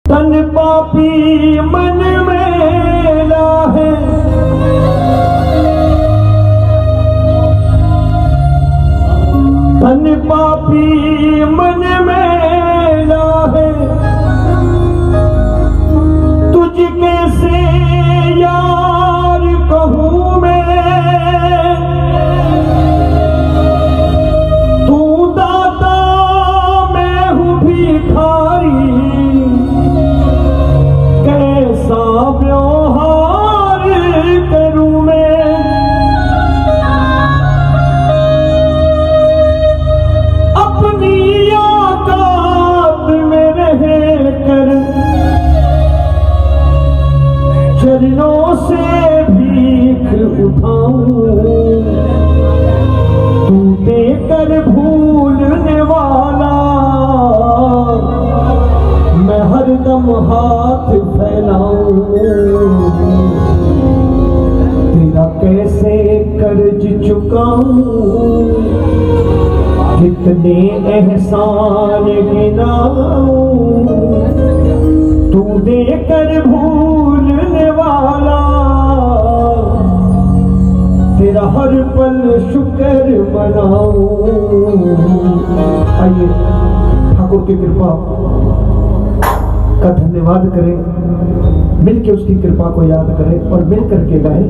तन पापी मन मेला है, तन पापी मन मेला है, तुझ कैसे यार कहूँ मैं, तू दाता मैं हूँ भिखारी, कैसा व्यवहार करूँ मैं। अपनी औकात में रह कर चरणों से भीख उठाऊं, तू देकर भूलने वाला, मैं हरदम हाथ फैलाऊं। तेरा कैसे कर्ज चुकाऊं, कितने एहसान गिनाऊं, तू देकर भूलने वाला, तेरा हर पल शुक्र मनाऊं। आइए ठाकुर की कृपा का धन्यवाद करें, मिलकर उसकी कृपा को याद करें और मिल करके गाएं।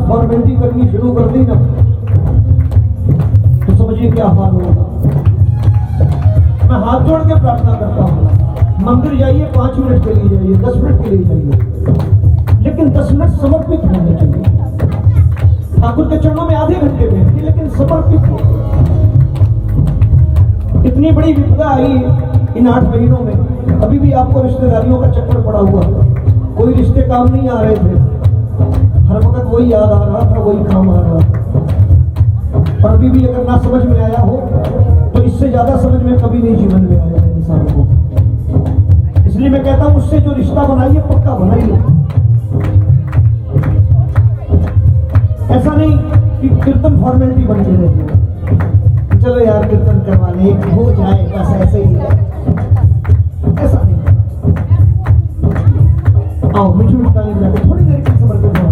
फॉर्मेलिटी करनी शुरू कर दी ना तो समझिए क्या हाल होगा। मैं हाथ जोड़ के प्रार्थना करता हूँ, मंदिर जाइए 5 मिनट के लिए जाइए, 10 मिनट के लिए जाइए, लेकिन 10 मिनट समर्पित होने चाहिए। ठाकुर के चरणों में आधे घंटे बैठिए, लेकिन समर्पित हो। इतनी बड़ी विपदा आई इन 8 महीनों में, अभी भी आपको रिश्तेदारियों का चक्कर पड़ा हुआ, कोई रिश्ते काम नहीं आ रहे थे, हर वक्त वही याद आ रहा था, वही काम आ रहा था। और अभी भी अगर ना समझ में आया हो तो इससे ज्यादा समझ में कभी नहीं जीवन में आया है इंसान को। इसलिए मैं कहता हूं उससे जो रिश्ता बनाइए पक्का बनाइए। ऐसा नहीं कि कीर्तन फॉर्मेलिटी बन के रहती, चलो यार कीर्तन करवा ले हो जाए बस ऐसे ही है, ऐसा नहीं। आओ मिठू मिठाई जाकर थोड़ी देर की समर्पित हो।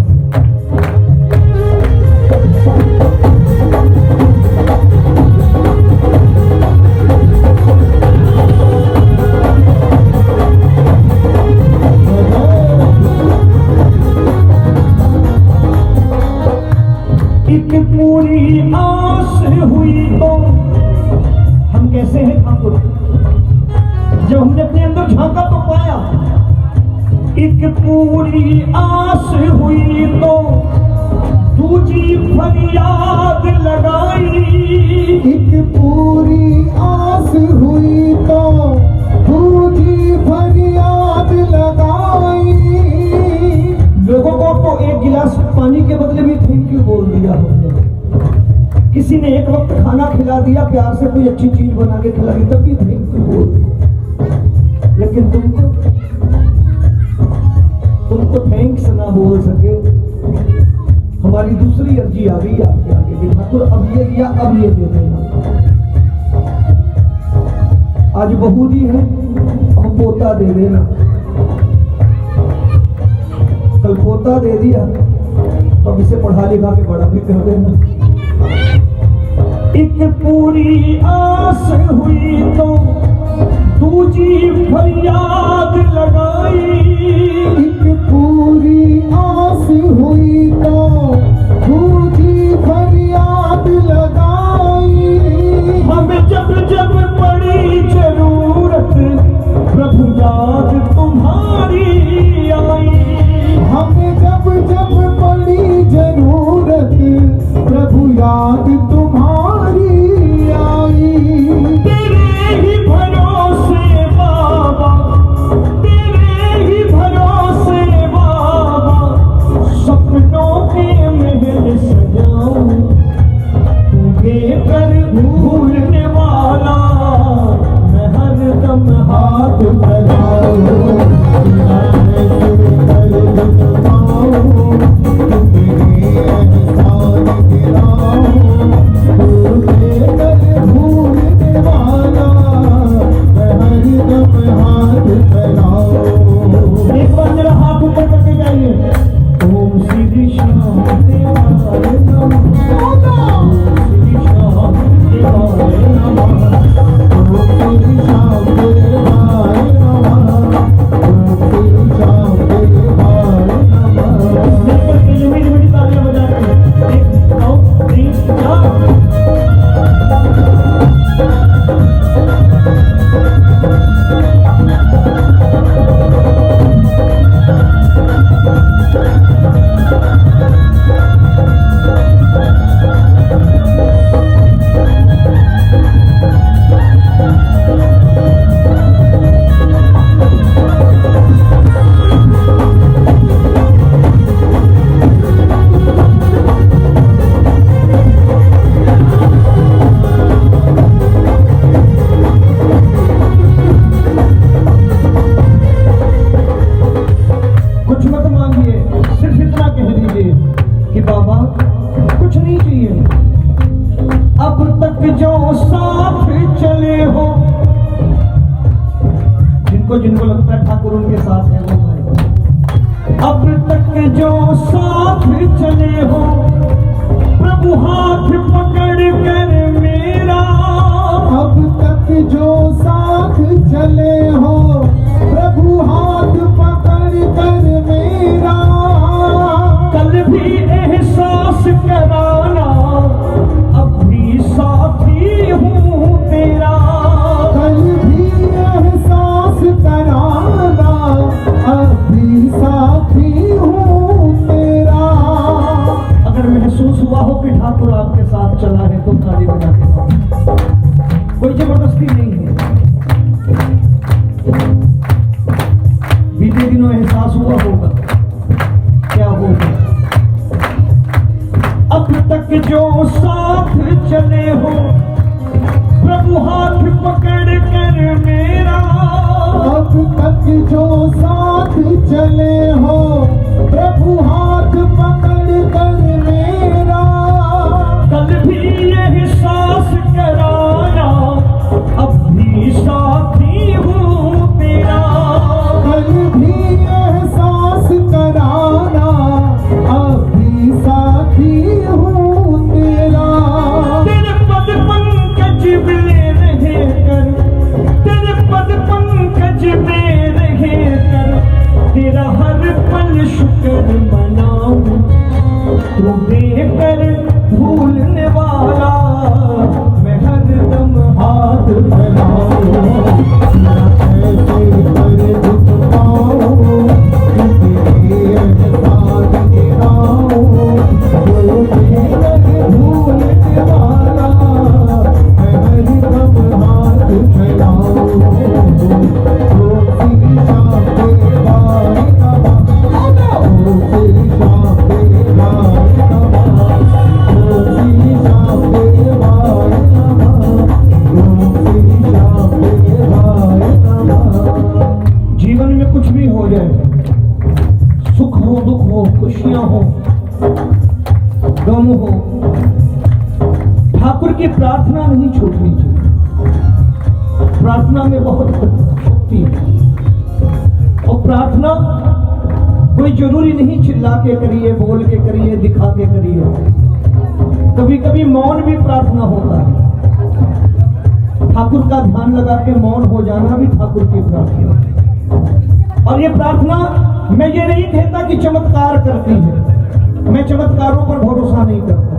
एक पूरी आस हुई तो हम कैसे हैं ठाकुर, जब हमने अपने अंदर झांका तो पाया। एक पूरी आस हुई तो दूजी फरियाद लगाई, एक पूरी आस हुई तो दूजी फरियाद लगाई। लोगों को तो एक गिलास पानी के बदले भी थैंक यू बोल दिया हमने। किसी ने एक वक्त खाना खिला दिया, प्यार से कोई अच्छी चीज बना के खिला दी, तब भी थैंक यू बोल दिया। लेकिन तुमको थैंक्स ना बोल सके, हमारी दूसरी अर्जी आ गई आपके आगे कि ठाकुर अब ये दिया अब ये दे देना। आज बहू दी है, अब पोता दे देना, कल पोता दे दिया तो अब इसे पढ़ा लिखा के बड़ा भी कर देना। एक पूरी आस हुई तो दूजी फरियाद लगाई, एक पूरी आस हुई तो दूजी फरियाद लगाई। हमें जब जब पड़ी जरूरत प्रभु याद तुम्हारी आई, हमें जब जब पड़ी जरूरत प्रभु याद तुम्हारी आई। तेरे ही भरोसे बाबा, तेरे ही भरोसे बाबा, सपनों के महल सजाऊं, तुझे कर भूलने वाला मैं हरदम हाथ लगाऊं, एक बार मेरा हाथ ऊपर करके जाइए। ओम श्री श्याम देवाय नमः, ओम श्री श्याम देवाय नमः, ओम श्री श्याम देवाय नमः, ओम श्री श्याम देवाय नमः। मिलकर के लिए मीठी मीठी तालियां बजा के 1 2 3 4। जिनको लगता है ठाकुर उनके साथ है वो भाई, अब तक जो साथ चले हो प्रभु हाथ पकड़ कर मेरा, अब तक जो साथ चले हो प्रभु हाथ पकड़ कर मेरा, कल भी एहसास कराना अब भी साथी हूँ तेरा, कल भी एहसास करा बीते दिनों एहसास हुआ होगा क्या होगा। अब तक जो साथ चले हो प्रभु हाथ पकड़ कर मेरा, अब तक जो साथ चले हो प्रभु हाथ पकड़ कर मेरा, कल भी यही सांस कराना अब भी साथी हूँ तेरा, कल भी एहसास कराना अब भी साथी हूँ तेरा। तेरे पद पंकज में रहे कर, तेरे पद पंकज में रहे कर, तेरा हर पल शुक्र मनाऊं, तू देकर भूलने वाला मैं हरदम हाथ फैलाऊं, मैं कैसे कर झुक पाऊं, तेरे एहसान गिराऊं, तू देकर भूलने वाला मैं हरदम हाथ फैलाऊं। ओ तेरी शान के बाय नवा, ओ तेरी शान के बाय नवा, ओ तेरी शान के बाय नवा, ओ तेरी शान के बाय नवा। जीवन में कुछ भी हो जाए, सुख हो दुख हो खुशियां हो गम हो, ठाकुर की प्रार्थना नहीं छूटनी चाहिए। प्रार्थना में बहुत शक्ति है और प्रार्थना कोई जरूरी नहीं चिल्ला के करिए, बोल के करिए, दिखा के करिए, कभी कभी मौन भी प्रार्थना होता है। ठाकुर का ध्यान लगा के मौन हो जाना भी ठाकुर की प्रार्थना है। और ये प्रार्थना मैं ये नहीं कहता कि चमत्कार करती है, मैं चमत्कारों पर भरोसा नहीं करता,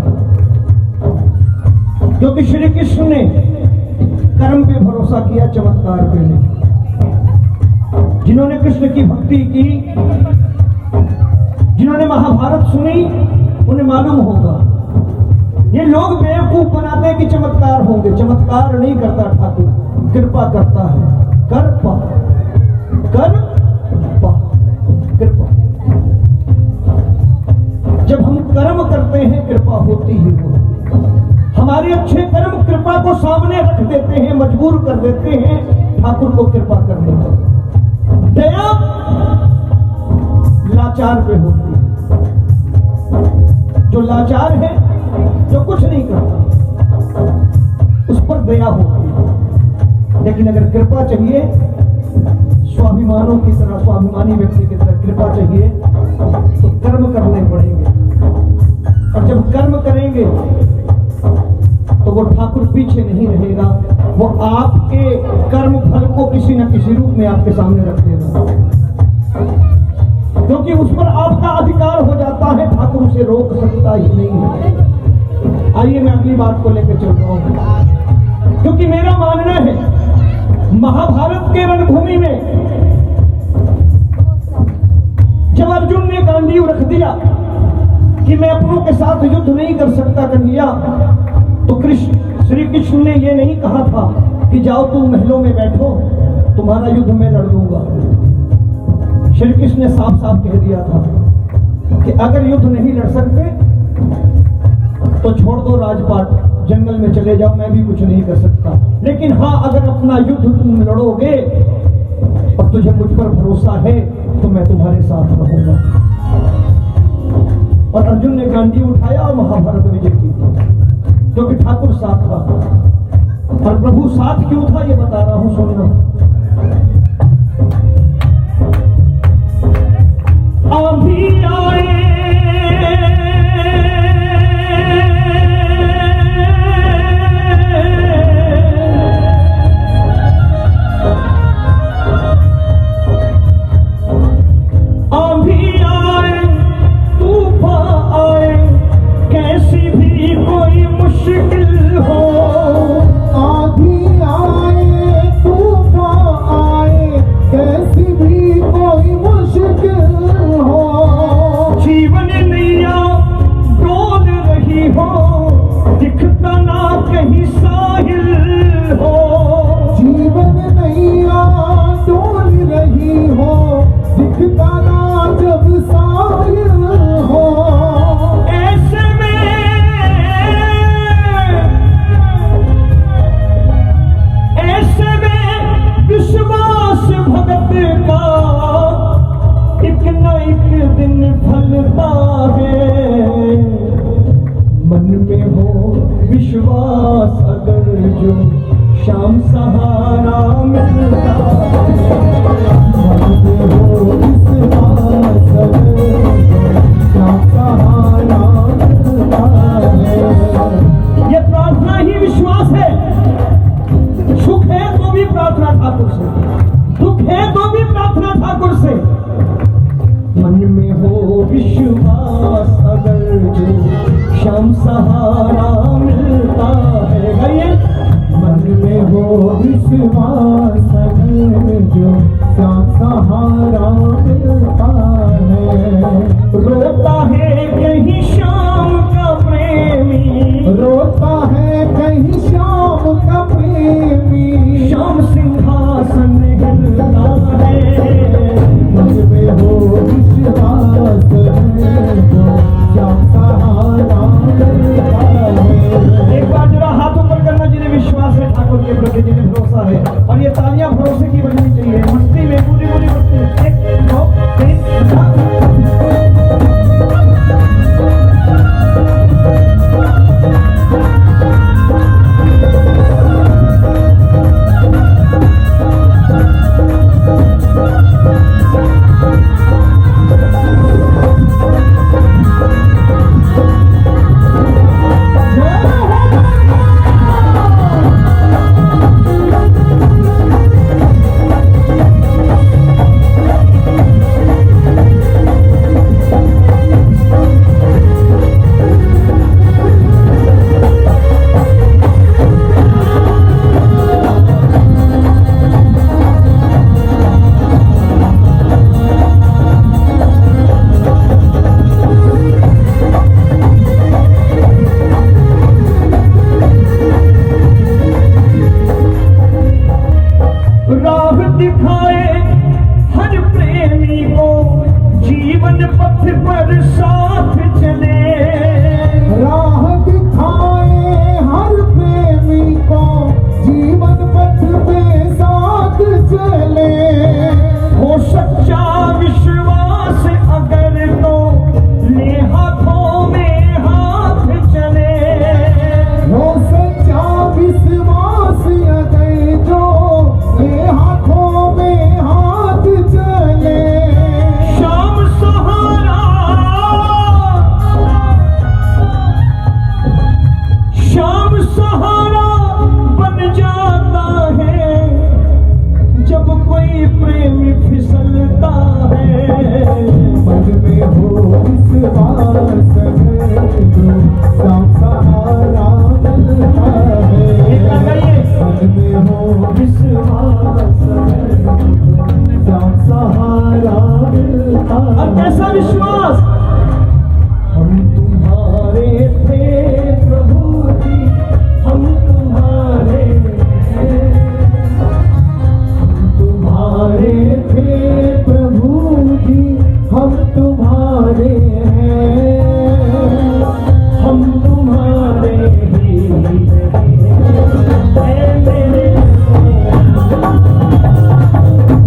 क्योंकि श्री कृष्ण ने कर्म पे भरोसा किया, चमत्कार पे नहीं। जिन्होंने कृष्ण की भक्ति की, जिन्होंने महाभारत सुनी, उन्हें मालूम होगा। ये लोग बेवकूफ बनाते हैं कि चमत्कार होंगे, चमत्कार नहीं करता ठाकुर, कृपा करता है। कृपा कृपा, जब हम कर्म करते हैं कृपा होती ही होती। हमारे अच्छे कर्म कृपा को सामने रख देते हैं, मजबूर कर देते हैं ठाकुर को कृपा करने पर। दया लाचार पे होती है, जो लाचार है, जो कुछ नहीं करता, उस पर दया होती है। लेकिन अगर कृपा चाहिए, स्वाभिमानों की तरह, स्वाभिमानी व्यक्ति की तरह कृपा चाहिए, तो कर्म करने पड़ेंगे। और जब कर्म करेंगे तो वो ठाकुर पीछे नहीं रहेगा, वो आपके कर्म फल को किसी न किसी रूप में आपके सामने रख देगा, क्योंकि उस पर आपका अधिकार हो जाता है, ठाकुर उसे रोक सकता ही नहीं है। आइए मैं अगली बात को लेकर चल रहा हूं, क्योंकि मेरा मानना है महाभारत के रणभूमि में जब अर्जुन ने गांडीव रख दिया कि मैं अपनों के साथ युद्ध नहीं कर सकता कन्हैया, तो श्री कृष्ण ने यह नहीं कहा था कि जाओ तुम महलों में बैठो, तुम्हारा युद्ध मैं लड़ दूंगा। श्री कृष्ण ने साफ साफ कह दिया था कि अगर युद्ध नहीं लड़ सकते तो छोड़ दो राजपाट, जंगल में चले जाओ, मैं भी कुछ नहीं कर सकता। लेकिन हाँ, अगर अपना युद्ध तुम लड़ोगे और तुझे मुझ पर भरोसा है तो मैं तुम्हारे साथ रहूंगा। और अर्जुन ने गांडी उठाया और महाभारत विजय की, क्योंकि ठाकुर साथ था। और प्रभु साथ क्यों था ये बता रहा हूं, सुनना। आंधी आए मुश्किल हो, आधी आए तूफान भी प्रार्थना ठाकुर से, मन में हो विश्वास अगर जो श्याम सहारा मिलता है। गाइए, मन में हो विश्वास अगर जो श्याम सहारा मिलता है। रोता है कहीं श्याम का प्रेमी, रोता है कहीं श्याम का प्रेमी, श्याम सिंहासन हिलता है। मन में हो विश्वास अगर जो श्याम सहारा मिलता है। एक बार जरा हाथ ऊपर करना जिन्हें विश्वास है ठाकुर के प्रति, जिन्हें भरोसा है। और ये तालियां भरोसे की बजनी चाहिए, मस्ती में पूरी पूरी मस्ती में। 1 2 3 4। राह दिखाए हर प्रेमी को, जीवन पथ पर साथ चले। राह दिखाए हर प्रेमी को, जीवन पथ पे साथ चले। हो सच्चा विश्वास अगर तो ले हाथों में हाथ चले। हो सच्चा विश्वास अगर जो ये हाथों में हाथ चले। श्याम सहारा, श्याम सहारा बन जाता है जब कोई प्रेमी फिसलता है। मन में हो विश्वास अगर जो श्याम सहारा मिलता है। मन में हो विश्वास अगर जो श्याम सहारा मिलता और है। कैसा विश्वास? हम तुम्हारे थे प्रभु जी, हम तुम्हारे हैं। हम तुम्हारे थे प्रभु जी, हम तुम्हारे हैं। हम तुम्हारे ही हैं मेरे।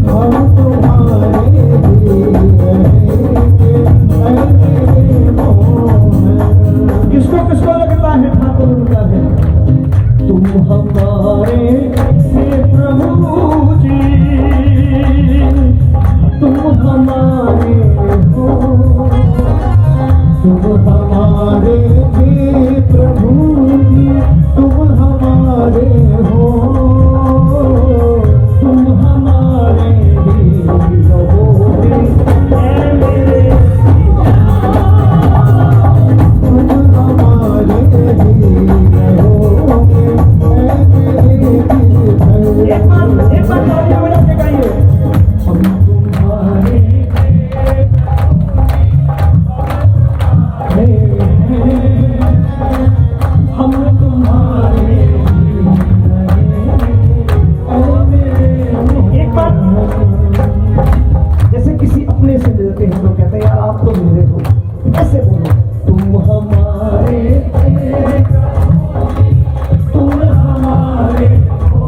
हम तुम्हारे ही रहेंगे, ऐ मेरे मोहन। किसको किसको लगता है ठाकुर उनका है? तुम हमारे थे प्रभु जी, तुम हमारे हो। तुम हमारे थे प्रभु जी, तुम हमारे हो। तुम हमारे ही रहोगे ऐ मेरे। तुम हमारे ही रहोगे, ऐ मेरे दिल। एक बार तालियां बजा के गाइए। हम तुम्हारे हम तुम्हारे। एक बार जैसे किसी अपने से मिलते हैं तो कहते हैं यार आप तो मेरे हो, ऐसे बोलो। तुम हमारे थे, तुम हमारे हो,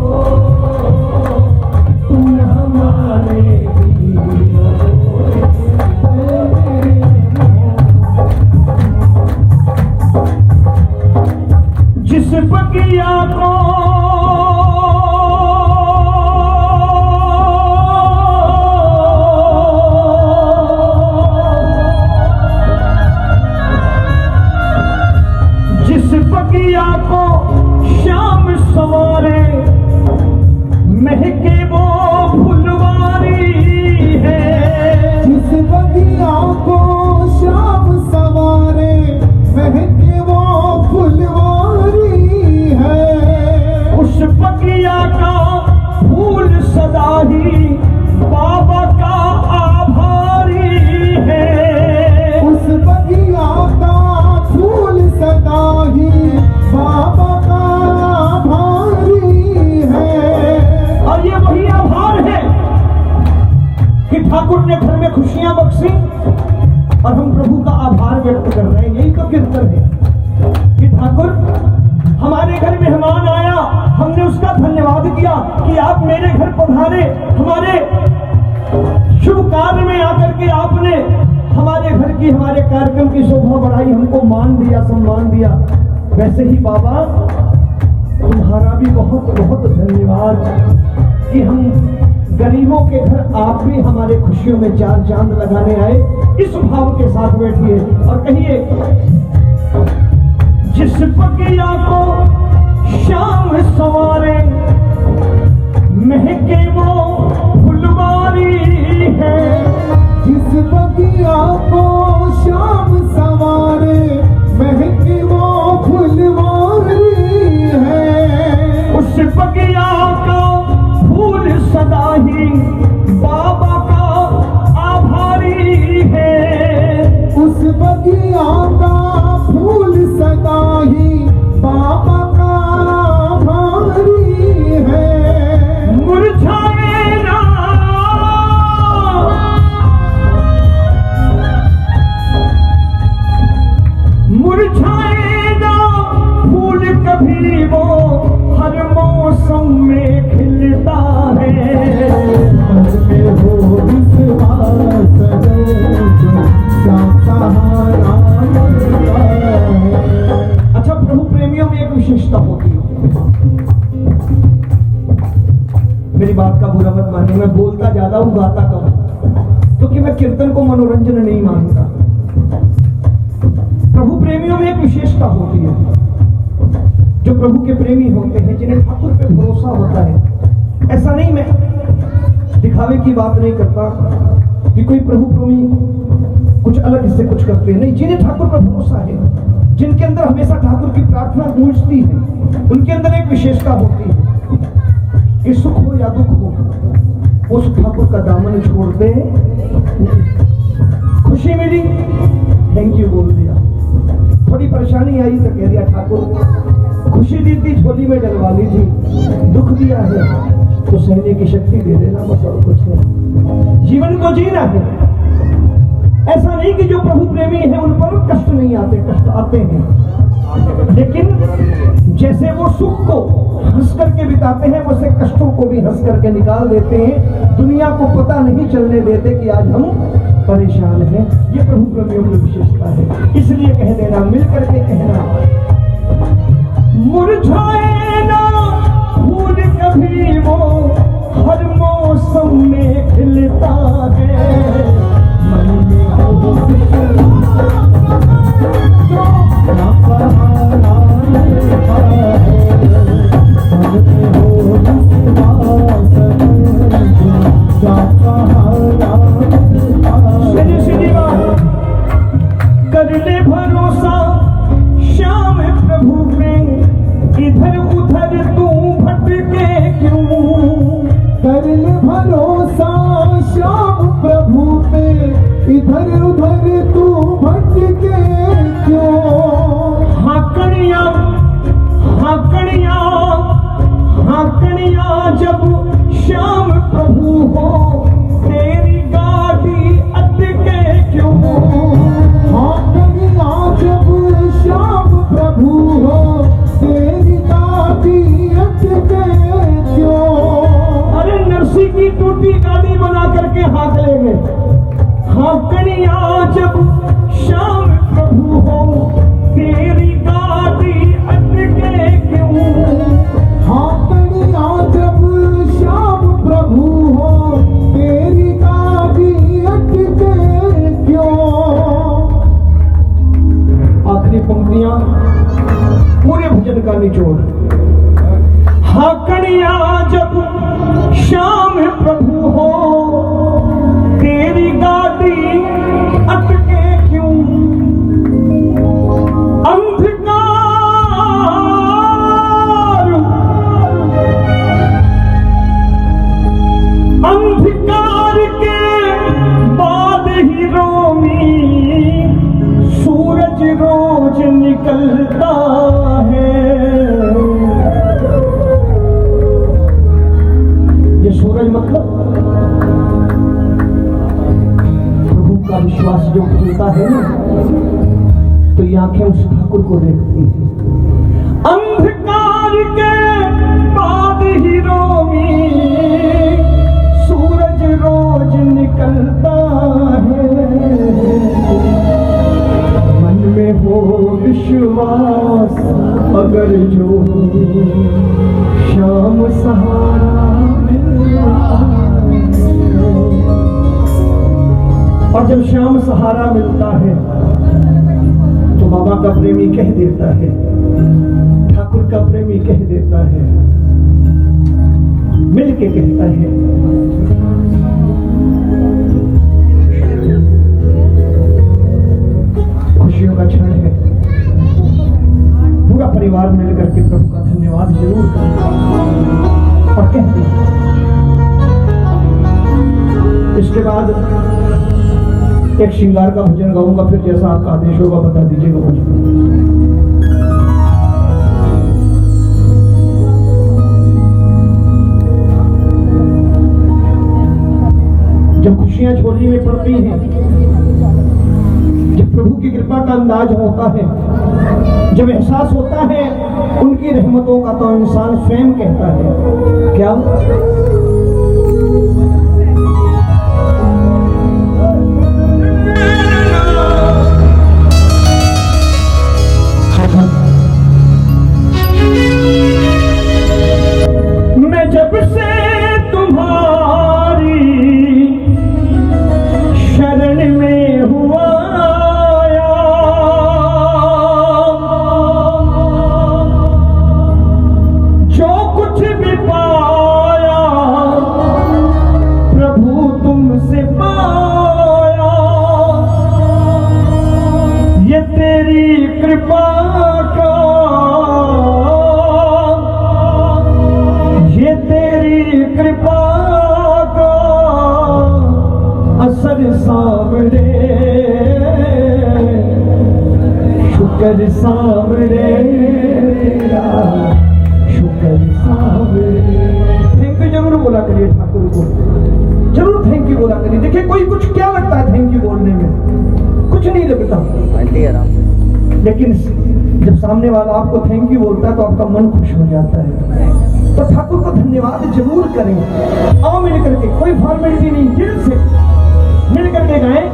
तुम हमारे ही रहोगे ऐ मेरे मोहन। जिस बगिया को जिस बगिया को श्याम संवारे, महके वो फुलवारी। ठाकुर ने घर में खुशियां बख्शी और हम प्रभु का आभार व्यक्त कर रहे हैं। यही तो कीर्तन है कि ठाकुर हमारे घर मेहमान आया, हमने उसका धन्यवाद किया कि आप मेरे घर पधारे, हमारे शुभ कार्य में आकर के आपने हमारे घर की, हमारे कार्यक्रम की शोभा बढ़ाई, हमको मान दिया, सम्मान दिया। वैसे ही बाबा तुम्हारा भी बहुत बहुत धन्यवाद कि हम गरीबों के घर आप भी हमारे खुशियों में चार चांद लगाने आए। इस भाव के साथ बैठिए और कहिए, जिस बगिया को शाम सवारे महके वो फुलवारी है, जिस बगिया को शाम सवारे महके वो फुलवारी है, उस बगिया का फूल सदा ही बाबा का आभारी है। उस बगिया का फूल सदा ही बाबा का आभारी है। मुरझाए ना मुरझाए ना फूल कभी, वो हर मौसम में खिलता है। मन में हो विश्वास जो सहारा मिलता है। अच्छा, प्रभु प्रेमियों में एक विशेषता होती है। मेरी बात का बुरा मत मानिए, मैं बोलता ज्यादा हूं, गाता कम, क्योंकि मैं कीर्तन को मनोरंजन नहीं मानता। प्रभु प्रेमियों में एक विशेषता होती है। जो प्रभु के प्रेमी होते हैं, जिन्हें ठाकुर पे भरोसा होता है, ऐसा नहीं, मैं दिखावे की बात नहीं करता कि कोई प्रभु प्रेमी कुछ अलग इससे कुछ करते हैं, नहीं। जिन्हें ठाकुर पर भरोसा है, जिनके अंदर हमेशा ठाकुर की प्रार्थना गूंजती है, उनके अंदर एक विशेषता होती है कि सुख हो या दुख हो, उस ठाकुर का दामन छोड़ते नहीं। खुशी मिली, थैंक यू बोल दिया। थोड़ी परेशानी आई तो कह दिया ठाकुर खुशी दी थी, झोली में डलवा ली थी, दुख दिया है तो सहने की शक्ति दे देना, बस और कुछ नहीं। जीवन को जीना है। ऐसा नहीं कि जो प्रभु प्रेमी है उन पर कष्ट नहीं आते, कष्ट आते हैं, लेकिन जैसे वो सुख को हंस करके बिताते हैं, वैसे कष्टों को भी हंस करके निकाल देते हैं। दुनिया को पता नहीं चलने देते कि आज हम परेशान हैं। ये प्रभु प्रेमियों की विशेषता है। इसलिए कह देना, मिल करके कहना, मुरझाए ना फूल कभी, वो हर मौसम में खिलता है। मन में हो कर ले भरोसा श्याम प्रभु पे, इधर उधर तू भटके क्यों। कर ले भरोसा श्याम प्रभु पे, इधर उधर तू भटके क्यों। हाकड़िया हाकड़िया हाकड़िया जब श्याम प्रभु हो, तेरी गाड़ी अटके क्यों। हाकड़िया जब श्याम प्रभु हो, तेरी गाड़ी अटके क्यों। अरे नरसी की टूटी गाड़ी बना करके हाँक लेंगे। हाकड़िया जब श्याम प्रभु हो, तेरी गाड़ी अटके क्यों। हाकड़िया जब श्याम प्रभु हो, तेरी गाड़ी अटके क्यों। आखिरी पंक्तियां पूरे भजन का निचोड़। हाकड़िया जब श्याम प्रभु हो, तेरी गाड़ी अटके क्यों। अंधकार अंधकार के बाद ही रोमी सूरज रोज निकलता है। ये सूरज मतलब विश्वास जो खुलता है ना, तो ये आंखें उस ठाकुर को देखती हैं। अंधकार के बाद ही रोमी सूरज रोज निकलता है, मन में हो विश्वास अगर जो शाम सहारा मिलता है। और जब शाम सहारा मिलता है तो बाबा का प्रेमी कह देता है, ठाकुर का प्रेमी कह देता है, मिल के कहता है, खुशियों का क्षण है, पूरा परिवार मिलकर के प्रभु का धन्यवाद जरूर करें और कहते हैं। इसके बाद एक श्रृंगार का भजन गाऊंगा, फिर जैसा आपका आदेश होगा बता दीजिएगा मुझे। जब खुशियां झोली में पड़ती हैं, जब प्रभु की कृपा का अंदाज होता है, जब एहसास होता है उनकी रहमतों का, तो इंसान स्वयं कहता है क्या मैं जब से तुम्हारी शरण में हुआ जो कुछ भी पाया प्रभु तुमसे पाया, ये तेरी कृपा का, ये तेरी कृपा का असर सामने, शुक्र सामने, शुक्र सामने। थैंक यू जरूर बोला करिए ठाकुर को, जरूर थैंक यू बोला करिए। देखिए कोई कुछ क्या लगता है थैंक यू बोलने में, कुछ नहीं लगता, लेकिन जब सामने वाला आपको थैंक यू बोलता है तो आपका मन खुश हो जाता है। तो ठाकुर को धन्यवाद जरूर करें। आओ मिल करके, कोई फॉर्मेलिटी नहीं, दिल से मिल करके गाएं।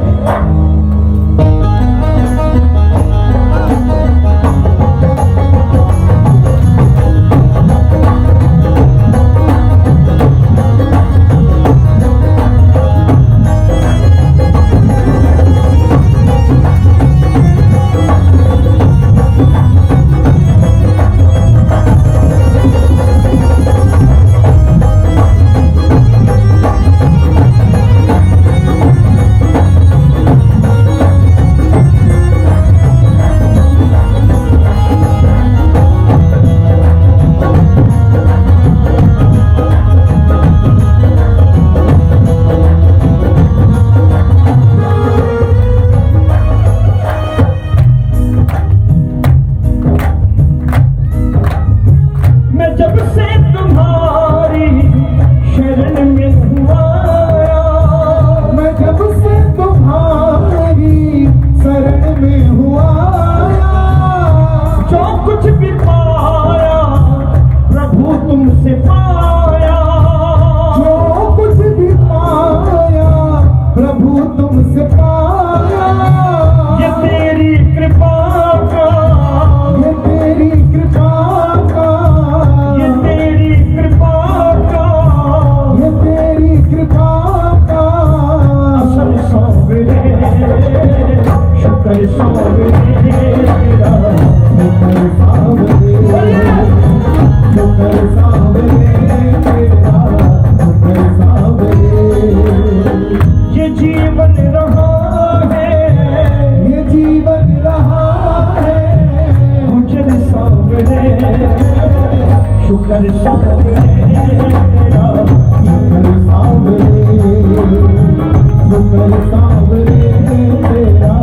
शुक्र सावरे तेरा,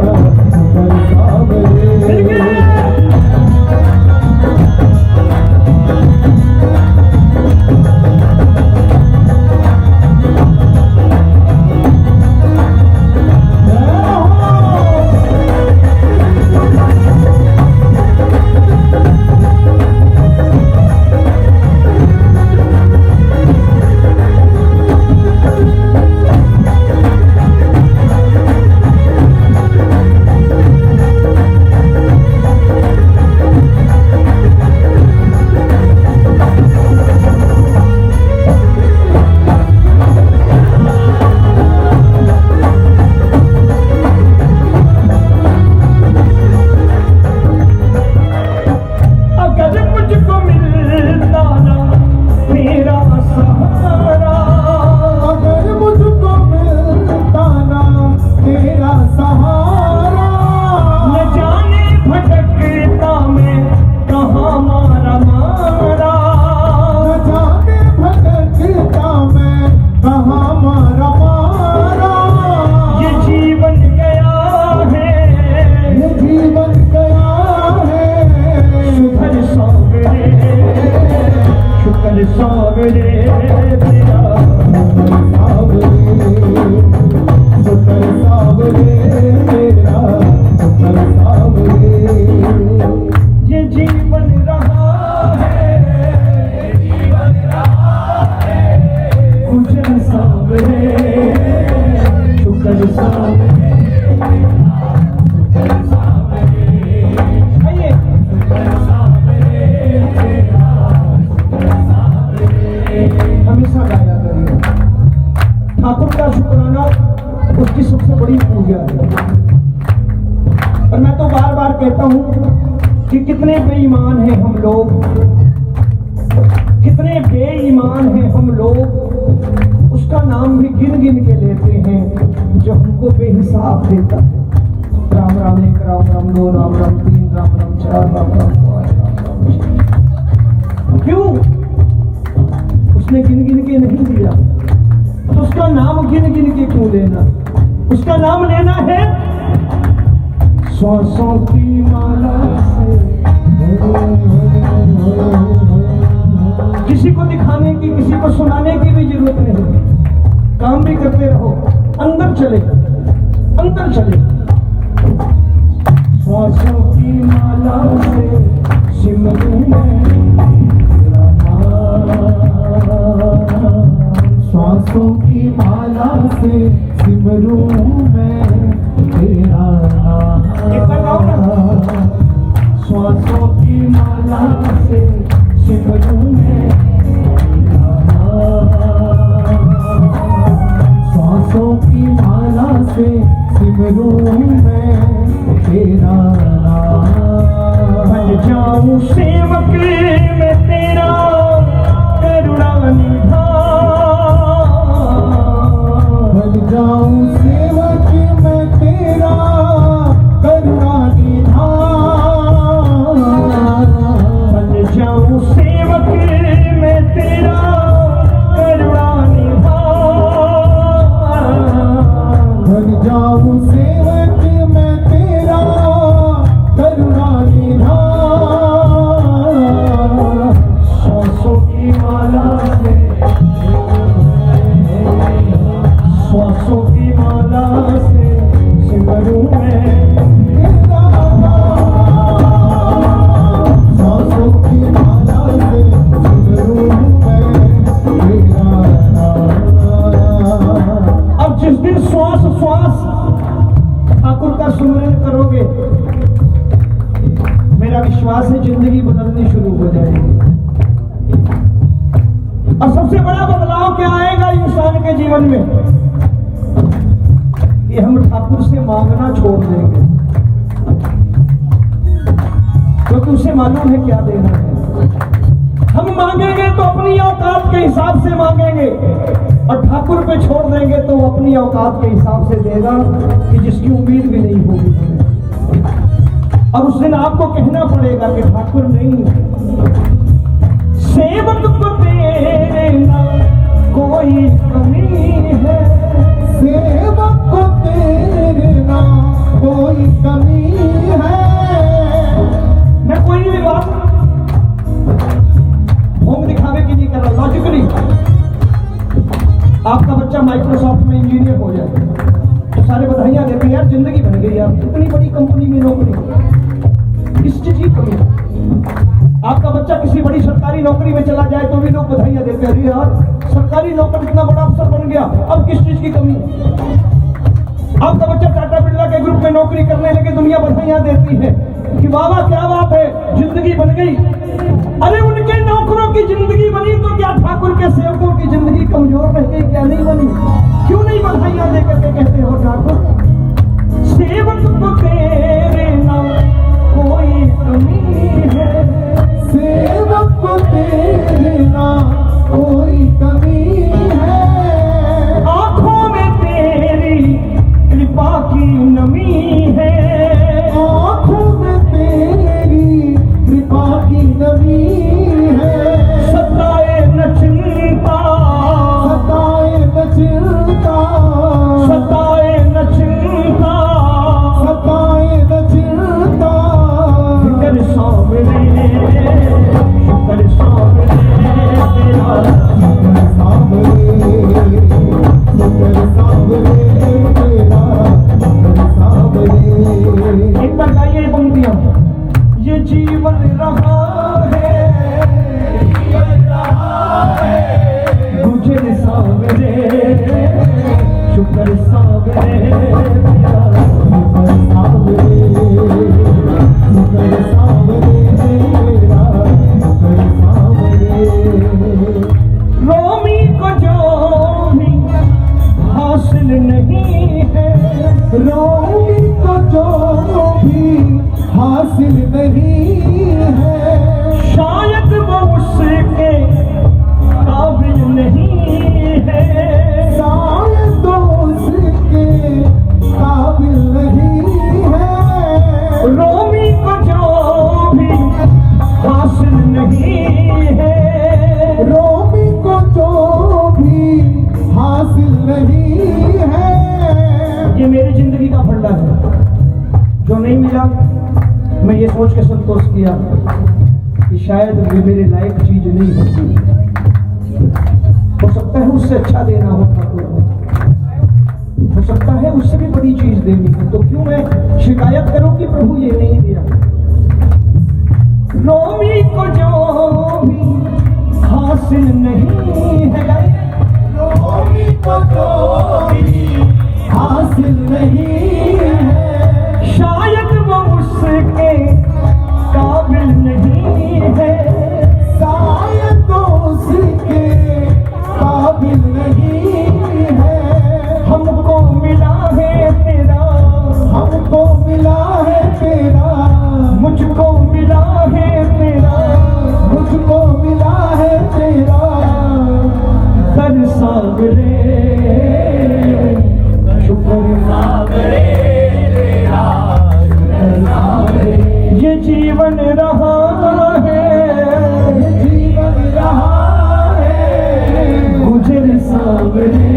शुक्र सावरे। शुक्राना उसकी सबसे बड़ी पूजा है। और मैं तो बार बार कहता हूं कि कितने बेईमान हैं हम लोग, कितने बेईमान हैं हम लोग, उसका नाम भी गिन गिन के लेते हैं जो हमको बेहिसाब देता है। राम राम एक, राम राम दो, राम राम तीन, राम राम चार, राम राम पांच, राम राम छह। क्यों? उसने गिन गिन के नहीं दिया, तो उसका नाम गिन गिन के क्यों लेना? उसका नाम लेना है सांसों की माला से। किसी को दिखाने की, किसी को सुनाने की भी जरूरत नहीं, काम भी करते रहो, अंदर चले, अंदर चले। सांसों की माला से सिमरूं मैं तेरा नाम, सांसों की माला से सिमरूं मैं तेरा नाम। एक बार गाओ ना। सांसों की माला से सिमरूं मैं तेरा नाम, सांसों की माला से सिमरूं मैं तेरा नाम। बन जाऊं सेवक मैं तेरा करुणा निधान, बन जाऊं सेवक मैं तेरा करुणा निधान, बन जाऊं सेवक मैं तेरा करुणा निधान, बन जाऊं सेवक मैं तेरा करुणा निधान। सांसों की माला से, सांसों की माला से सिमरूं मैं तेरा नाम, सांसों की माला से सिमरूं मैं तेरा नाम। अब जिस दिन श्वास श्वास ठाकुर का सुमिरन करोगे, मेरा विश्वास है जिंदगी बदलनी शुरू हो जाएगी। और सबसे बड़ा बदलाव क्या आएगा इंसान के जीवन में? कि हम ठाकुर से मांगना छोड़ देंगे, क्योंकि उसे मालूम है क्या देना है। हम मांगेंगे तो अपनी औकात के हिसाब से मांगेंगे, और ठाकुर पे छोड़ देंगे तो वो अपनी औकात के हिसाब से देगा कि जिसकी उम्मीद भी नहीं होगी हमें। और उस दिन आपको कहना पड़ेगा कि ठाकुर नहीं, सेवक को तेरे ना कोई कमी है, सेवक को तेरे ना कोई कमी है। मैं कोई भी बात ढोंग दिखावे की नहीं कर रहा। लॉजिकली आपका बच्चा माइक्रोसॉफ्ट में इंजीनियर हो जाए तो सारे बधाइयां देते हैं, यार जिंदगी बन गई, आप इतनी बड़ी कंपनी में नौकरी, किस चीज की कमी है? आपका बच्चा किसी बड़ी सरकारी नौकरी में चला जाए तो भी लोग बधाइयां देते हैं, अरे यार सरकारी नौकर इतना बड़ा अफसर बन गया, अब किस चीज की कमी है? आपका बच्चा टाटा बिरला के ग्रुप में नौकरी करने लगे, दुनिया बधाइयां देती है कि वाह वाह क्या बात है, जिंदगी बन गई। अरे उनके नौकरों की जिंदगी बनी तो क्या ठाकुर के सेवकों की जिंदगी कमजोर रह गई? क्या नहीं बनी? क्यों नहीं बधाइयां देकर के कहते हो ठाकुर सेवक को तेरे ना कोई कमी है, सेवक को तेरे ना कोई कमी है। आंखों में तेरी कृपा की नमी है, आँखों में तेरी कृपा की नमी है। सताए न चिंता, सताए न चिंता, सताए न चिंता, सताए न चिंता। फिकर सामने, फिकर सामने तेरा, सामने, सुंदर सामने तेरा, सुंदर सामने। एक बार गाइए पंक्तियां। ये जीवन रहा है, जीवन रहा है, गुजर सामने, शुक्र सामने तेरा, सुंदर सामने, सुंदर सामने तेरा, सुंदर सामने। रोमी को जो भी हास हासिल नहीं है। रोमी को जो भी हासिल नहीं है, शायद वो उसके काबिल नहीं है। शायद उसके काबिल नहीं है। रोमी को जो भी हासिल नहीं है। रोमी को जो भी हासिल नहीं है। ये मेरी जिंदगी का फंडा है। जो नहीं मिला मैं ये सोच के संतोष किया कि शायद ये मेरे लायक चीज नहीं होती, हो सकता है उससे अच्छा देना हो ठाकुर को, हो सकता है उससे भी बड़ी चीज देनी है, तो क्यों मैं शिकायत करूं कि प्रभु ये नहीं दिया। रोमी को जो भी हासिल नहीं है। रोमी को जो भी हासिल नहीं है। शायद वो उसके काबिल नहीं है। शायद उसके काबिल नहीं है। हमको मिला है तेरा, हमको मिला है तेरा, मुझको मिला है तेरा, मुझको मिला है तेरा। दर सागरे शुक्र सागरे ये जीवन रहा है, ये जीवन रहा है। गुजर सागरे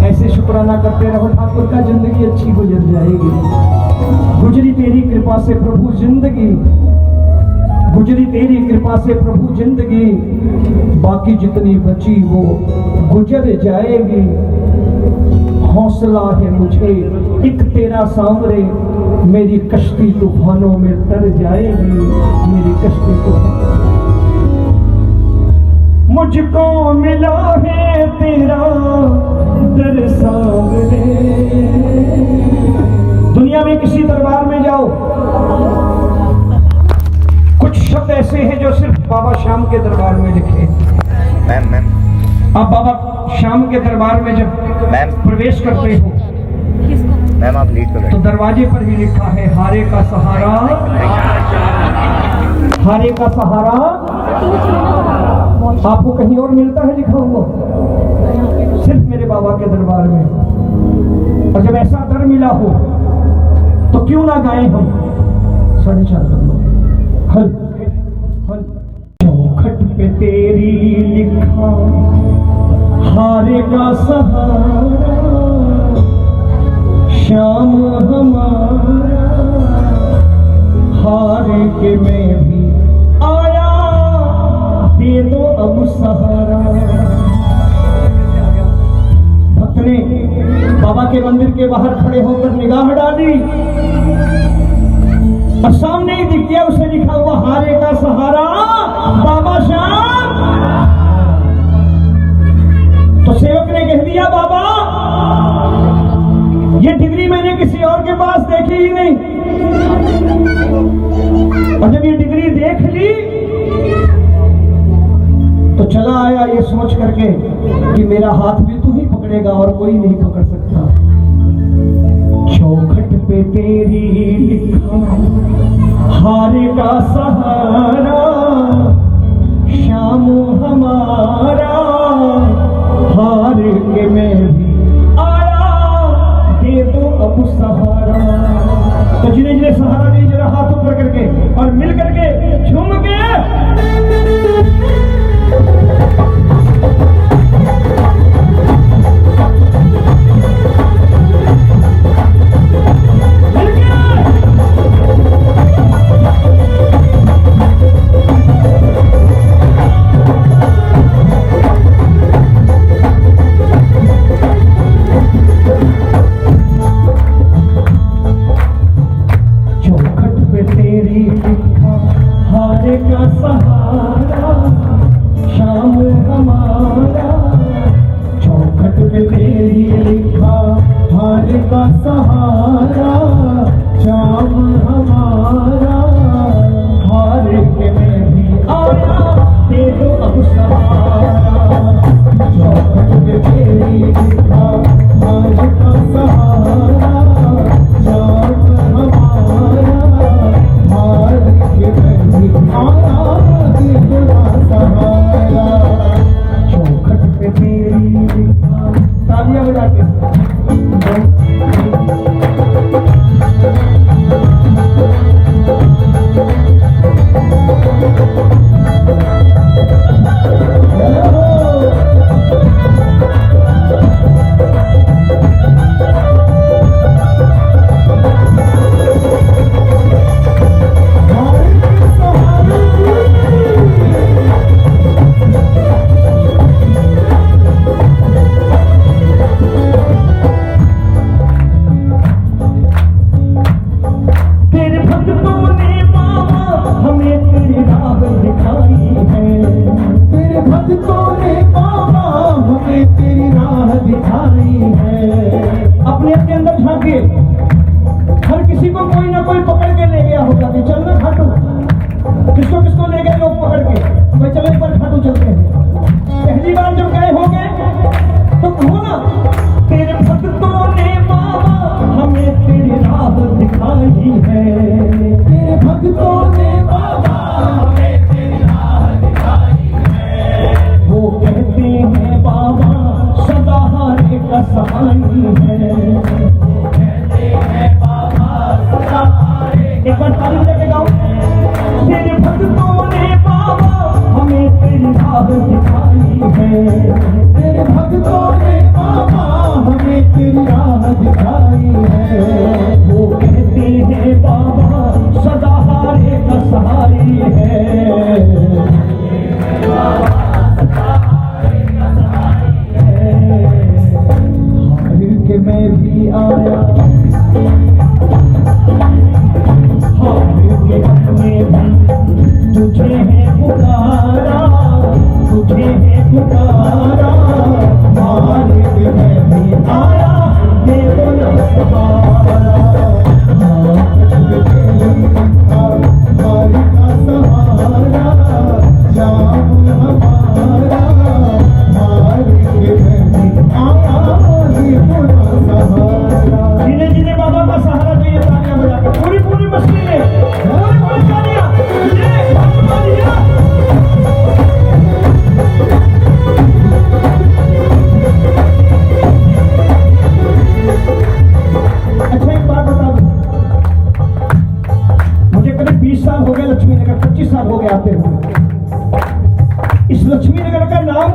ऐसे शुक्राना करते रहो ठाकुर का, जिंदगी अच्छी गुजर जाएगी। गुजरी तेरी कृपा से प्रभु जिंदगी, गुजरी तेरी कृपा से प्रभु जिंदगी, बाकी जितनी बची वो गुजर जाएगी। हौसला है मुझे एक तेरा सांवरे, मेरी कश्ती तूफानों में तर जाएगी। मेरी कश्ती तूफान मुझको मिला है तेरा दर सांवरे। दुनिया में किसी दरबार में जाओ, कुछ शब्द ऐसे हैं जो सिर्फ बाबा श्याम के दरबार में लिखे। मैम आप बाबा श्याम के दरबार में जब मैम प्रवेश करते हो मैम आप लीड कर तो दरवाजे पर भी लिखा है हारे का सहारा, हारे का सहारा। आपको कहीं और मिलता है लिखा हुआ? सिर्फ मेरे बाबा के दरबार में। और जब ऐसा दर मिला हो तो क्यों ना गाएं हम? 4:30 कर लो। हल हल चौखट पे तेरी लिखा हारे का सहारा, श्याम हमारा हार के मैं भी आया, दे दो अब सहारा। भक्त ने बाबा के मंदिर के बाहर खड़े होकर निगाह डाली और सामने ही दिख गया उसे लिखा हुआ हारे का सहारा बाबा श्याम। तो सेवक ने कह दिया बाबा ये डिग्री मैंने किसी और के पास देखी ही नहीं, और जब ये डिग्री देख ली तो चला आया ये सोच करके कि मेरा हाथ भी तू ही पकड़ेगा और कोई नहीं पकड़ सकता। चौखट पे तेरी लिखा हारे का सहारा, श्याम हमारा हार के मैं भी आया, दे दो अब सहारा। तो जिन्हें जिन्हें सहारा नहीं, जरा हाथ ऊपर करके और मिल करके झूम के का सहारा, शाम हमारा। चौखट पे तेरी लिखा हार का सहारा, शाम हमारा हार के मैं भी आया, दे दो अब सहारा। भक्तों ने बाबा हमें तेरी राह दिखाई है। अपने अपने अंदर झांकिए, हर किसी को कोई ना कोई पकड़ के ले गया होगा कि चलना खाटू। किसको किसको ले गए लोग पकड़ के, भाई चलो एक बार खाटू चलते हैं। पहली बार जब गए होंगे तो कहो ना, तेरे भक्तों ने बाबा हमें तेरी राह दिखाई है। तेरे भक्तों ने बाबा हमें तेरी राह दिखाई है। वो कहते हैं बाबा सदा हारे का सहाई है। वो कहते हैं बाबा सदा हारे एक बार ताली बजा के गाओ। तेरे भक्तों ने बाबा हमें तेरी राह दिखाई है। तेरे भक्तों ने बाबा हमें तेरी राह दिखाई है। वो कहते हैं बाबा सदा हारे का सहाई है। हार के मैं भी आया, हार के हमने भी तुझे है पुकारा, तुझे है पुकारा। हार के मैं भी आया, देखो ना सहारा। हमारी का सहारा जाम हमारा, हमारे के में आया पुना सहारा। जिन्हें जिन्हें बाबा का सहारा चाहिए तालियां बजा के पूरी पूरी मस्ती में पूरी पूरी तालियां। ये तालियां। अच्छा एक बात बता दूं, मुझे करीब 20 साल हो गए लक्ष्मी नगर, 25 साल हो गए आते हुए। इस लक्ष्मी नगर का नाम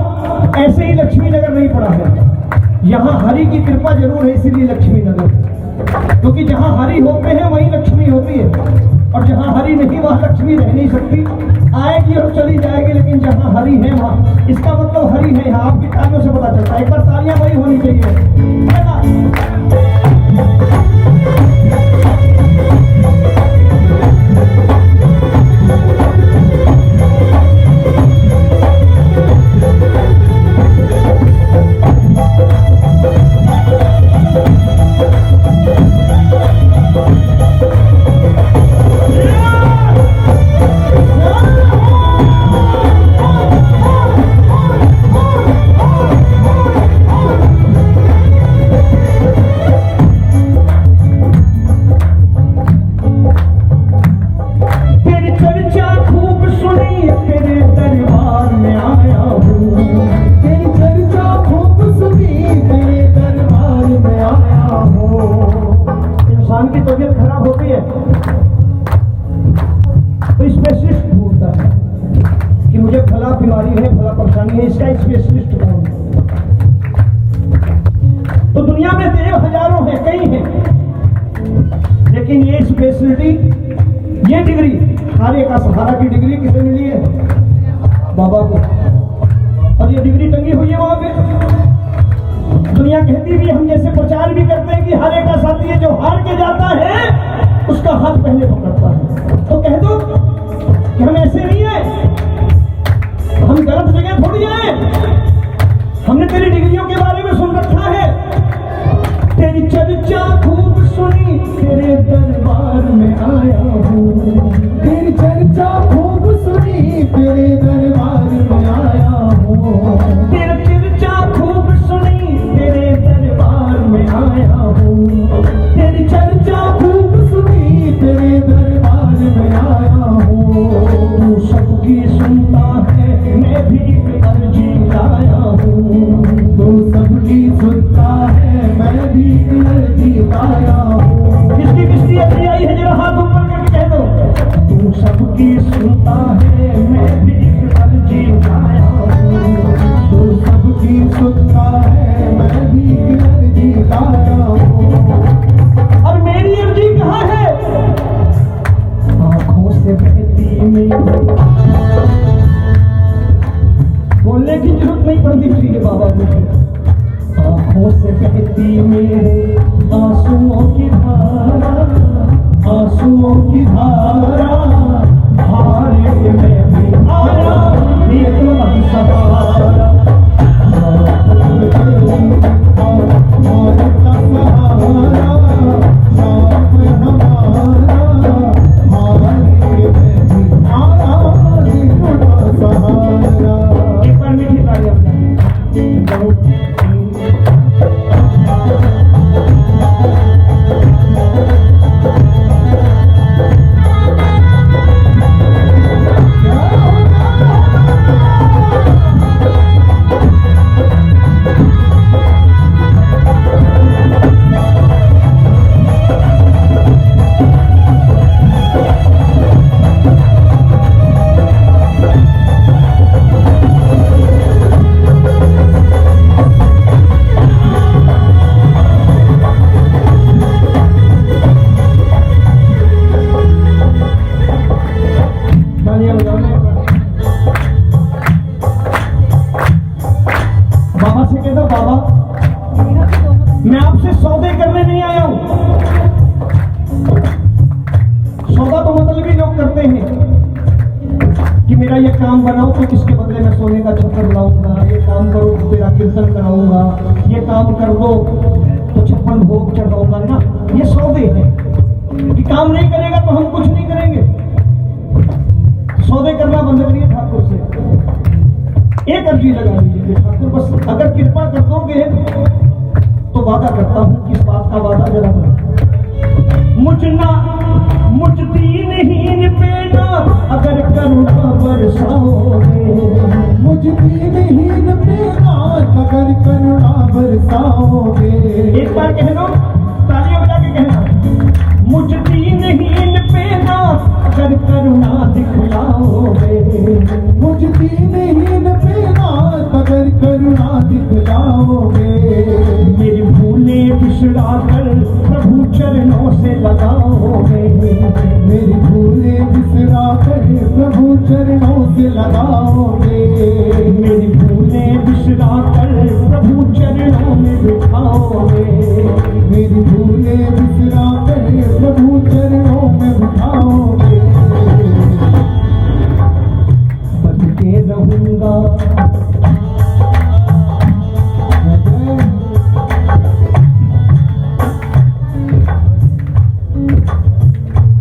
ऐसे ही लक्ष्मी नगर नहीं पड़ा है। यहाँ हरि की कृपा जरूर है, इसीलिए लक्ष्मी नगर। क्योंकि जहाँ हरि होते हैं वहीं लक्ष्मी होती है, और जहाँ हरि नहीं वहाँ लक्ष्मी रह नहीं सकती। आएगी और चली जाएगी, लेकिन जहाँ हरि है वहाँ, इसका मतलब हरि है यहाँ। आपकी तालियों से पता चलता है। एक बार तालियां वही होनी चाहिए, है ना? ये डिग्री हारे का सहारा की डिग्री किसे मिली है? बाबा को। और ये डिग्री टंगी हुई है वहां पे। दुनिया कहती भी, हम जैसे प्रचार भी करते हैं कि हारे का साथी है, जो हार के जाता है उसका हाथ पहले पकड़ता है। तो कह दो कि हम ऐसे नहीं है, हम गलत जगह थोड़ी आए। हमने तेरी डिग्रियों के बारे में सुन रखा है, तेरी चर्चा खूब सुनी, तेरे दरबार में आया हूँ। तेरी चर्चा खूब सुनी, तेरे दरबार में आया हूँ। तेरी चर्चा खूब सुनी, तेरे दरबार में आया हूँ। तेरी चर्चा खूब सुनी, तेरे दरबार में आया हूँ। तू सबकी सुनता है, मैं भी एक अर्जी लाया हूँ। तू सबकी सुनता है, मैं भी एक अर्जी लाया हूँ। किसकी किसकी अर्जी आई है, जरा हाथ ऊपर करके कह दो। तू सबकी सुनता है, मैं भी एक अर्जी लाया हूँ। तू सबकी सुनता है, मैं भी एक अर्जी लाया हूँ। और मेरी अर्जी कहाँ है? आंखों से बहती मेरी, बोलने की जरूरत नहीं पड़ती थी कि बाबा मुझे। आंखों से बहती मेरे आंसुओं की धारा, आंसुओं की धारा। हारे में भी आया, ये तो सहारा। तालियां बजाने बाबा से कह दो, बाबा मैं आपसे सौदे करने नहीं आया हूं। सौदा तो मतलब भी लोग करते हैं कि मेरा ये काम बनाओ तो इसके बदले में सोने का छप्पर लाऊंगा, ये काम करो तो तेरा कीर्तन कराऊंगा, ये काम कर दो तो 56 भोग चढ़ाऊंगा ना। ये सौदे हैं कि काम नहीं करेगा तो हम कुछ नहीं करेंगे। सौदे करना बंद करिए ठाकुर से। एक अर्जी लगा लीजिए ठाकुर, बस अगर कृपा कर दोगे तो वादा करता हूं कि इस बात का वादा जरा मुझ दीनहीन पे ना अगर करुणा बरसाओगे, मुझ दीनहीन पे ना अगर करुणा बरसाओगे। एक बार कह दो, तालियां बजा के कहना, मुझ दीनहीन पे ना अगर करुणा दिखलाओगे, मुझ दीनहीन पे ना अगर करुणा दिखलाओगे। मेरी भूलें बिसरा कर प्रभु चरणों से लगाओगे, मेरी भूलें बिसरा कर प्रभु चरणों से लगाओगे। मेरी भूलें बिसरा कर प्रभु चरणों में बिठाओगे, मेरी भूलें बिसरा कर प्रभु चरणों में बिठाओगे। बच के रहूंगा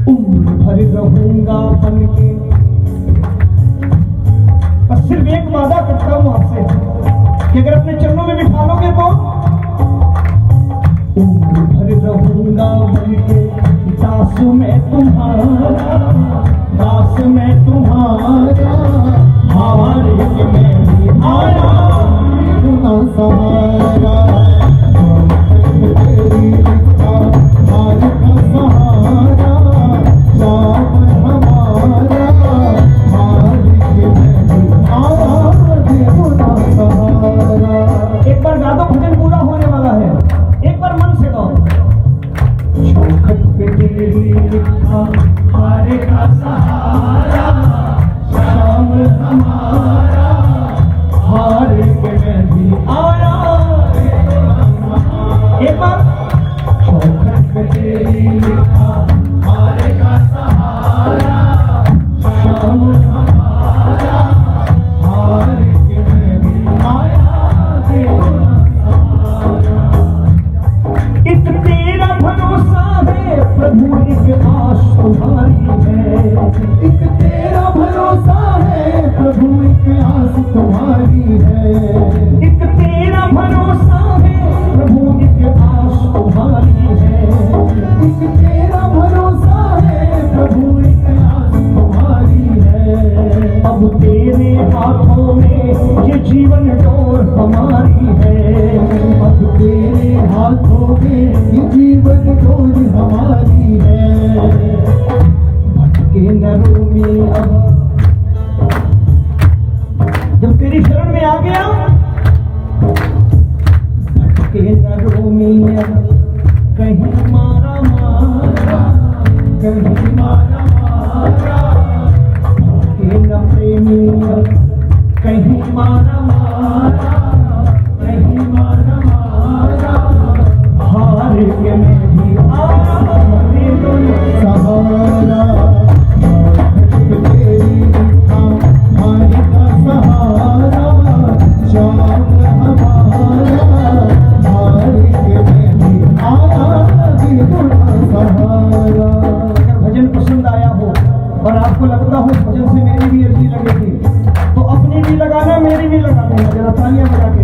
उम्र भर रहूंगा बन के। बस सिर्फ एक वादा करता हूं आपसे कि अगर अपने चरणों में बिठा लोगे तो उम्र भर रहूंगा बन के दास मैं तुम्हारा, दास मैं तुम्हारा, हारे के मैं भी आया गुना सहारा। तेरी लिखा हार का सहारा, श्याम हमारा, हार के मैं भी आया गुना सहारा। एक बार गा दो, भजन पूरा होने वाला है। एक बार मन से गाओ। चौखट पे तेरी लिखा हारे का सहारा, शाम हमारा, हार के मैं भी आया। एक बार चौखट पे तेरी लिखा हारे का सहारा, शाम हमारा, हार के मैं भी आया। एक तेरा भरोसा है प्रभु, एक आस तुम्हारी है। एक तेरा भरोसा है प्रभु, एक आस तुम्हारी है। एक तेरा भरोसा है प्रभु, एक आस तुम्हारी है। एक तेरा भरोसा है प्रभु, एक आस तुम्हारी है। अब तेरे हाथों में ये जीवन डोर हमारी है। अब तेरे हाथों में ये जीवन डोर हमारी है। भटके न रोमी अब, जब तेरी शरण में आ गया भटके न रोमी अब, कहीं मारा मारा, कहीं मारा मारा, भटके न प्रेमी अब, कहीं मारा मारा, कहीं मारा मारा, हार के मैं भी आया दे दो सहारा। तेरी लिखा हार का सहारा, श्याम हमारा, हार के मैं भी आया गुना सहारा। अगर भजन पसंद आया हो और आपको लगता हो इस भजन से मेरी भी अर्जी लगेगी तो अपनी भी लगाना, मेरी भी लगाना। जरा तालियां बजा के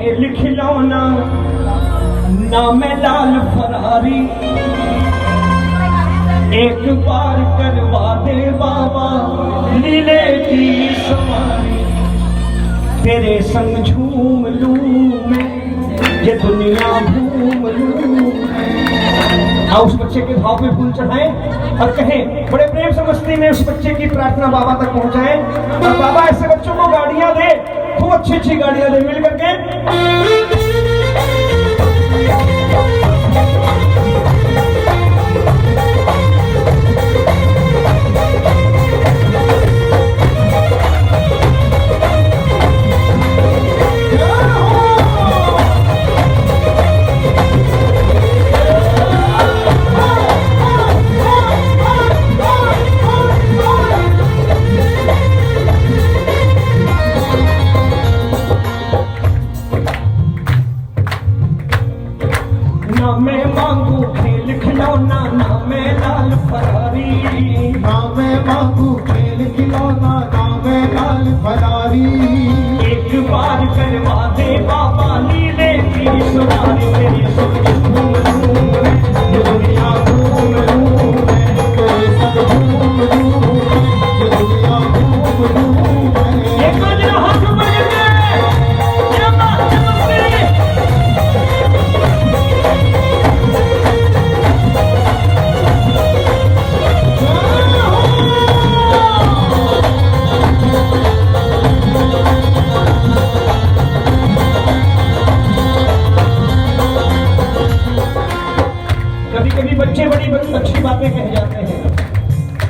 खेल खिलौना नाम लाल फरारी, एक बार करवा दे बाबा लीले की सवारी, तेरे संग झूम लूं मैं ये दुनिया घूम लूं। आओ उस बच्चे के भाव पे फूल चढ़ाएं और कहें, बड़े प्रेम से मस्ती में उस बच्चे की प्रार्थना बाबा तक पहुंचाएं, और बाबा ऐसे बच्चों को गाड़ियां दे, खूब अच्छी अच्छी गाड़ियां दे मिल करके। ना मैं मांगू खेल खिलौना ना मैं लाल फरारी, ना मैं मांगू खेल खिलौना ना मैं लाल फरारी, एक बार करवा दे बाबा लीले की सवारी, तेरी संग झूम लूं मैं ये दुनिया घूम लूं मैं, तेरे संग झूम लूं मैं ये दुनिया घूम लूं मैं। एक बार जरा हाथ ऊपर करके ये बात समझते बच्चे बड़ी अच्छी बातें कह जाते हैं।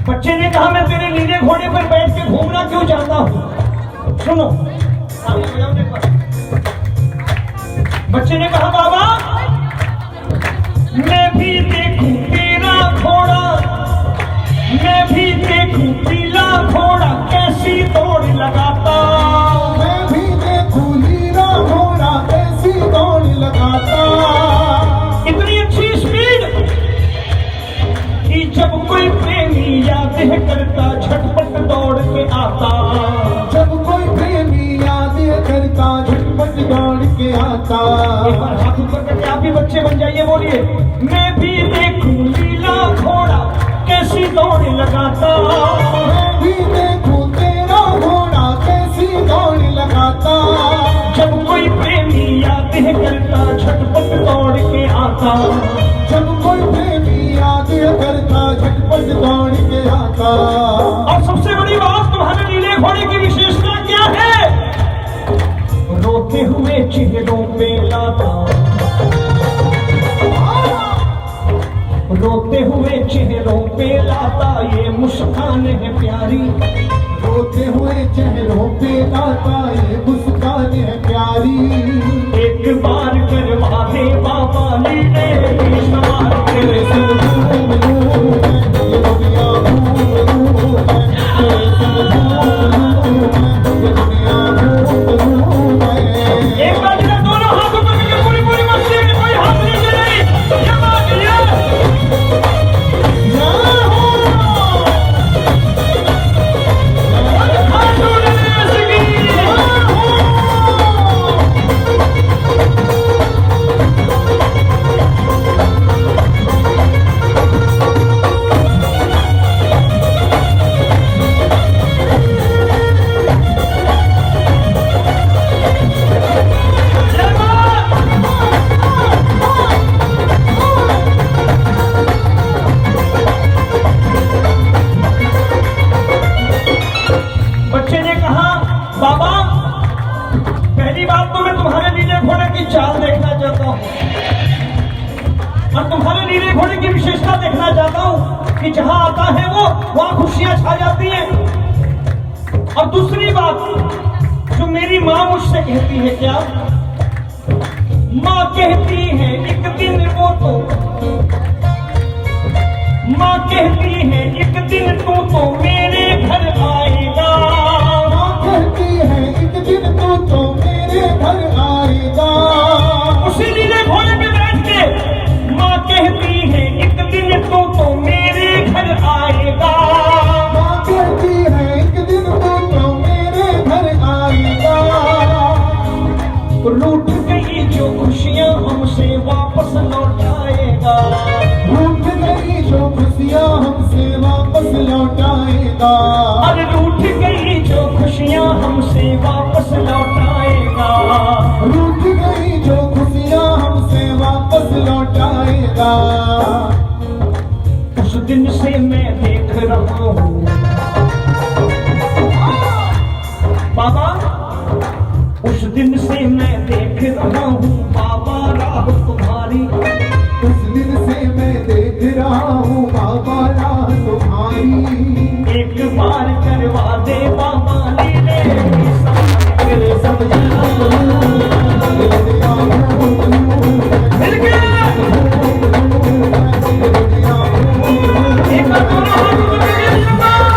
बच्चे ने कहा, मैं तेरे नीले घोड़े पर बैठ के घूमना क्यों चाहता हूं। सुनो, बच्चे ने कहा, बाबा मैं भी देखूं तेरा घोड़ा, मैं भी देखूं पीला घोड़ा कैसी दौड़ लगाता, मैं भी देखूं नीला घोड़ा कैसी दौड़ लगाता, इतनी अच्छी स्पीड कि जब कोई प्रेमी यादें करता झटपट दौड़ के आता, जब कोई प्रेमी यादें करता झटपट दौड़ के आता। एक बार हाथ ऊपर करके आप भी बच्चे बन जाइए, बोलिए, मैं भी देखूं नीला घोड़ा कैसी दौड़ लगाता, मैं भी देखूं तेरा घोड़ा कैसी दौड़ लगाता, जब कोई प्रेमी यादें करता झटपट दौड़ के आता, जब कोई प्रेमी यादें करता झटपट दौड़ के आता। और सबसे बड़ी बात, तुम्हारे नीले घोड़े की विशेषता क्या है, रोते हुए चेहरों पे लाता, रोते हुए चेहरों पे लाता ये मुस्कान है प्यारी, रोते हुए चेहरों पे लाता ये मुस्कान है प्यारी, एक बार करवा दे बाबा लीले की सवारी, तेरे संग घूम लूं मैं ये दुनिया घूम लूं मैं, तेरे संग घूम लूं मैं ये दुनिया घूम लूं मैं। एक बार जरा दोनों हाथों पर करके पूरी पूरी मस्ती में कोई हाथ नीचे नहीं, ये बात ये हाथ उड़ने लगी। बच्चे ने कहा, बाबा पहली बात तो मैं तुम्हारे नीले घोड़े की चाल देखना चाहता हूँ, और तुम्हारे नीले घोड़े की विशेषता देखना चाहता हूँ कि जहां आता है वो वहां खुशियां छा जाती हैं। और दूसरी बात जो मेरी माँ मुझसे कहती है, क्या माँ कहती है एक दिन वो तो, माँ कहती है एक दिन तो मेरे घर आएगा, माँ कहती है एक दिन तो मेरे घर आएगा, उसी नीले घोड़े पे बैठ के माँ कहती है एक दिन तो मेरे घर आएगा, माँ कहती है एक दिन तो मेरे घर आएगा, रूठ आएगा। अरे रूठ गई जो खुशियाँ हमसे वापस लौटाएगा। रूठ गई जो खुशियाँ हमसे वापस लौटाएगा। उस दिन से मैं देख रहा हूँ बाबा, उस दिन से मैं देख रहा हूँ बाबा राह तुम्हारी। उस दिन से मैं देख रहा हूँ बाबा राह तुम्हारी। एक बार करवा दे बाबा लीले तेरे सब मिल गया। एक बार दोनों हाथ ऊपर कीजिए बाबा।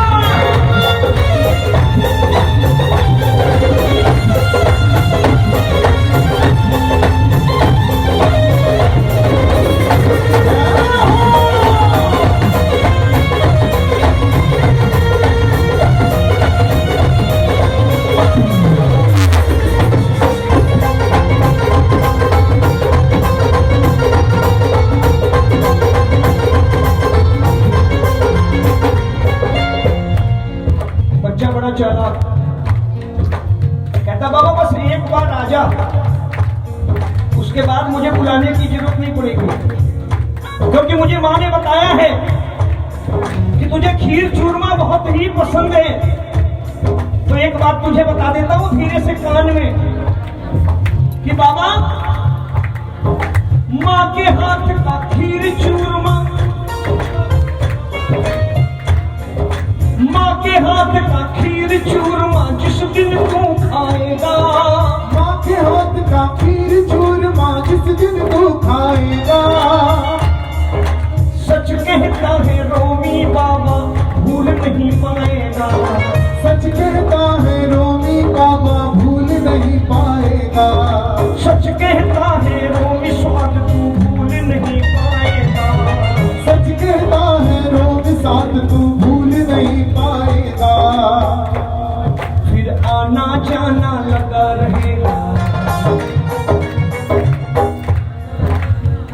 बच्चा बड़ा चालाक, कहता बाबा बस एक बार आ जा, उसके बाद मुझे बुलाने की जरूरत नहीं पड़ेगी, क्योंकि मुझे माँ ने बताया है कि तुझे खीर चूरमा बहुत ही पसंद है। तो एक बात तुझे बता देता हूँ धीरे से कान में कि बाबा माँ के हाथ का खीर चूरमा, माँ के हाथ का खीर चूरमा जिस दिन तू खाएगा। माँ के हाथ का खीर चूरमा जिस दिन तू खाएगा। सच कहता है रोमी बाबा भूल नहीं पाएगा। सच कहता है रोमी बाबा भूल नहीं पाएगा। सच कहता है रोमी स्वाद तू भूल नहीं पाएगा। सच कहता है रोमी साथ तू भूल नहीं पाएगा। फिर आना जाना लगा रहेगा,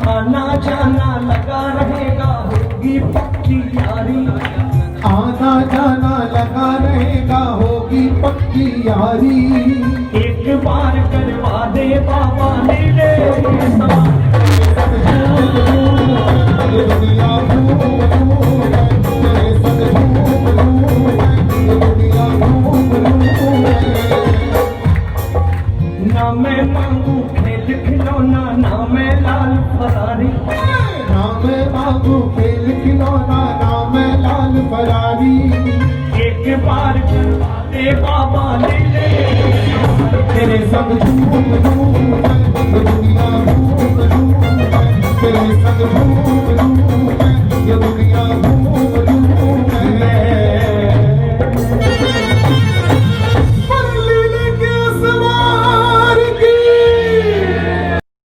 आना जाना लगा रहेगा, होगी पक्की यारी। आना जाना लगा रहेगा, होगी पक्की यारी। एक बार करवा दे बाबा लीले ये दुनिया घूम है, तेरे संग घूम है, ये दुनिया घूम है। ना मैं मांगू खेल खिलौना, ना मैं लाल फरारी। ना मैं मांगू खेल खिलौना, ना मैं लाल फरारी। एक बार करवा दे बाबा लीले तेरे संग झूम